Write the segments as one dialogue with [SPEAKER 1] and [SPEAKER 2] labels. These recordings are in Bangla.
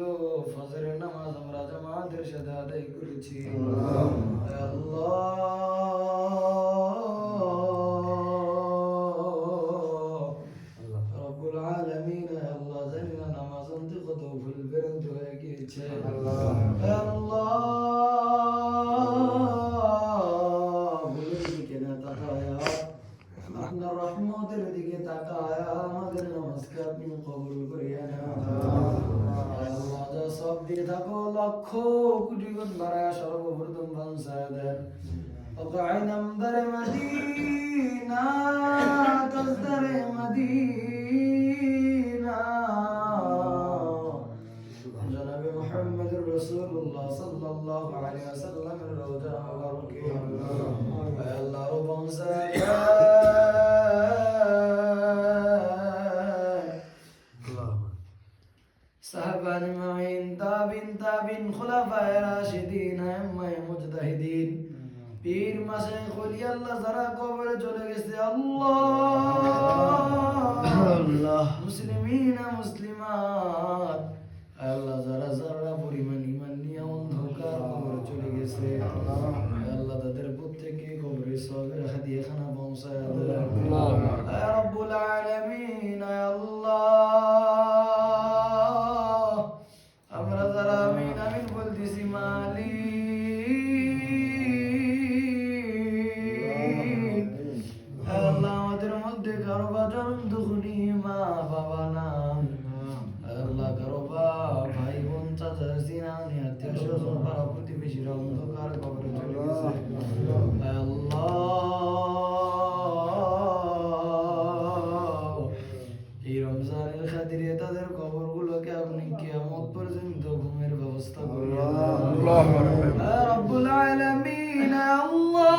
[SPEAKER 1] গুলো ফজরের নামাজ আমরা জামাতের সাথে আদায় করেছি। রব্বুল আলামিন আল্লাহ জানি না নামাজ আনতে কত ভুল ভ্রান্ত হয়ে গিয়েছে। ভুলের দিকে না তাকায়া আপনার রহমতের দিকে তাকায়া আমাদের নামাজকে আপনি কবুল করিয়া নেন। আল্লাহ যা সব দিয়ে থাকো লক্ষ কোটি গুণ বাড়ায় সর্বপ্রথম বাঞ্ছায় দেন। وقع نمدر مدينة تصدر مدينة جناب محمد رسول الله صلى الله عليه وسلم الروضة مباركة الله ربهم صحابة أجمعين تابعين خلفاء راشدين أئمة مجتهدين পীর মাশায়েখ ওলি আল্লাহ যারা কবরে চলে গেছে আল্লাহ মুসলিমিনা মুসলিমাত আল্লাহ যারা যারা পরিমাণ ঈমান নিয়ে অন্ধকার কবরে চলে গেছে আল্লাহ তাদের প্রত্যেককে কবরে সওয়াবের হাদিয়া খানা পৌঁছায় দেন আল্লাহ ইয়া রাব্বুল আলামিন আল্লাহ আমরা যারা আমিন আমিন বলতেছি মালিক এই রমজানের খাতিরে তাদের কবরগুলোকে আপনি কিয়ামত পর্যন্ত ঘুমের ব্যবস্থা করিয়া দেন রব্বুল আলামিন আল্লাহ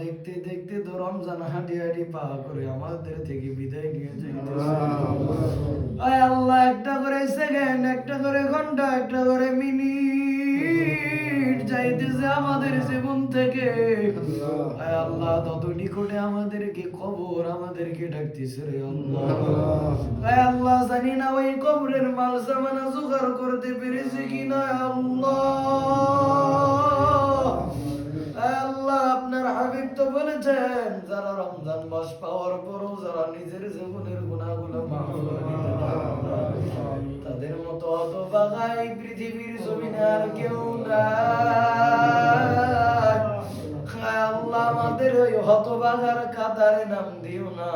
[SPEAKER 1] দেখতে দেখতে তো রমজান হাঁটি হাঁটি পা করে আমাদের থেকে বিদায় নিয়ে যাইতেছে আয় আল্লাহ একটা করে সেকেন্ড একটা করে ঘন্টা একটা করে মিনিট যাইতেছে আমাদের জীবন থেকে আয় আল্লাহ তত নিকটে আমাদেরকে কবর আমাদেরকে ডাকতেছে রে আল্লাহ আয় আল্লাহ জানি না ওই কবরের মাল সামানা জোগাড় করতে পেরেছে কিনা আল্লাহ আপনার হাবিব তো বলেছেন যারা রমজান মাস পাওয়ার পরও যারা নিজের জীবনের গুনাহগুলো মাফ করে নিতে পারে তাদের মতো হতভাগা এই পৃথিবীর জমিনে আর কেউ নাই আল্লাহ আমাদের ওই হতভাগার কাতারে নাম দিও না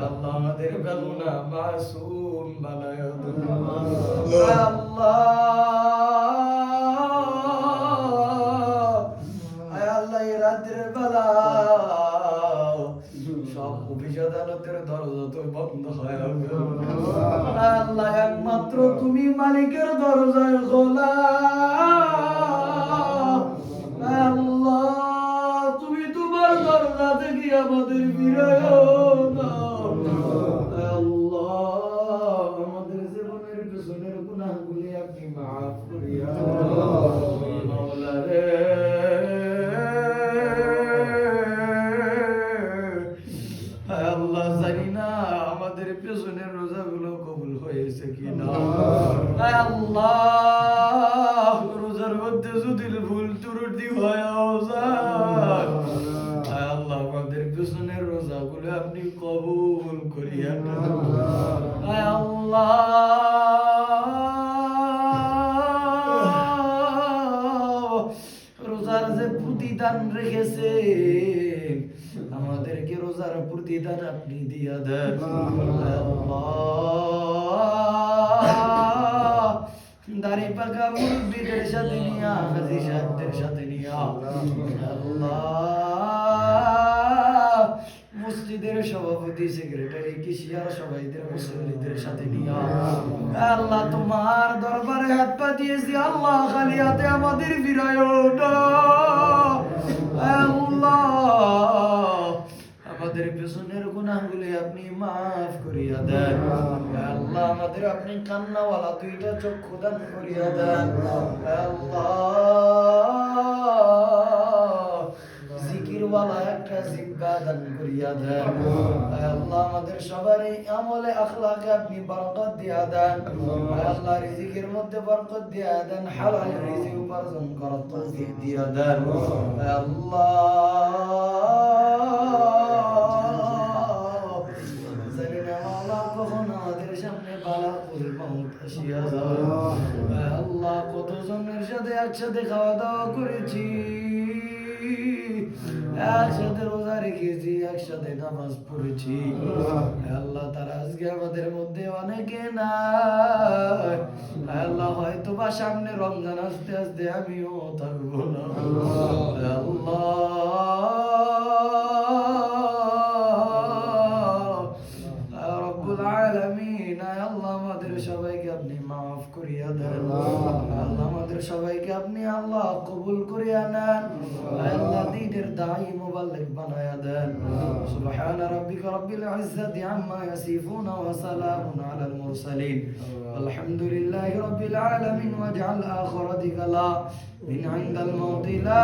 [SPEAKER 1] আল্লাহ আমাদের গুনাহ মাসুম বানায় দাও আল্লাহ রাতের বেলা সব অফিস আদালতের দরজা তো বন্ধ হয় আল্লাহ একমাত্র তুমি মালিকের দরজায় খোলা আল্লাহ তুমি তোমার দরজা থেকে আমাদের ফিরাও না আল্লাহ আমাদের জীবনের পেছনের গুনাহগুলি আপনি মাফ করিয়া মাওলা রে পেছনের রোজাগুলো কবুল হয়েছে কিনা আল্লাহ রোজার মধ্যে যদি ভুল ত্রুটি হয় আল্লাহ আমাদের পেছনের রোজাগুলো আপনি কবুল করিয়া আল্লাহ রোজার যে প্রতিদান রেখেছে আমাদেরকে রোজার প্রতিদান আপনি দিয়া দেন দাড়ি পাকা মুরব্বীদের সাথে নিয়া হাজী সাহেবদের সাথে নিয়া আল্লাহ মসজিদের সভাপতি সেক্রেটারি কিশিয়ার সবাইদের মুসল্লিদের সাথে নিয়া আল্লাহ তোমার দরবারে হাত পাতিয়েছি আল্লাহ খালি হাতে আমাদের ফিরায়ও না আল্লাহ আমাদের পেছনের গুনাহগুলি আপনি মাফ করিয়া দেন আল্লাহ আমাদের আপনি কান্নাওয়ালা দুইটা চক্ষু দান করিয়া দেন আল্লাহ জিকির বলা একটা জিহ্বা দান করিয়া দেন আয় আল্লাহ আমাদের সবারই আমলে আখলাকে আপনি বরকত দিয়া দেন আয় আল্লাহ রিজিকের মধ্যে বরকত দিয়া দেন হালাল রিজিক উপার্জন করার তৌফিক দিয়া দেন আয় আল্লাহ জানি না আল্লাহ কখন আমাদের সামনে বালা মউত আসিয়া যায় আয় আল্লাহ কতজনের সাথে একসাথে খাওয়া দাওয়া করেছি একসাথে রোজা রেখেছি একসাথে নামাজ পড়েছি আল্লাহ তারা আজকে আমাদের মধ্যে অনেকে নাই আল্লাহ হয়তো বা সামনে রমজান আস্তে আস্তে আমিও থাকবো না আল্লাহ রব্বুল আলামিন আল্লাহ আমাদের সবাইকে আপনি মাফ করিয়া দেন আল্লাহ আমাদের সবাইকে আপনি আল্লাহ কবুল করিয়া নেন আল্লাহ দ্বীনের দাঈ মুবাল্লিগ বানায়া দেন সুবহান রাব্বিকা রাব্বিল ইজ্জাতি আম্মা ইয়াসিফুন ওয়া সালামুন আলাল মুরসালিন আলহামদুলিল্লাহি রাব্বিল আলামিন ওয়াজআল আখিরাতি কালা মিন ইনদাল মাউতি লা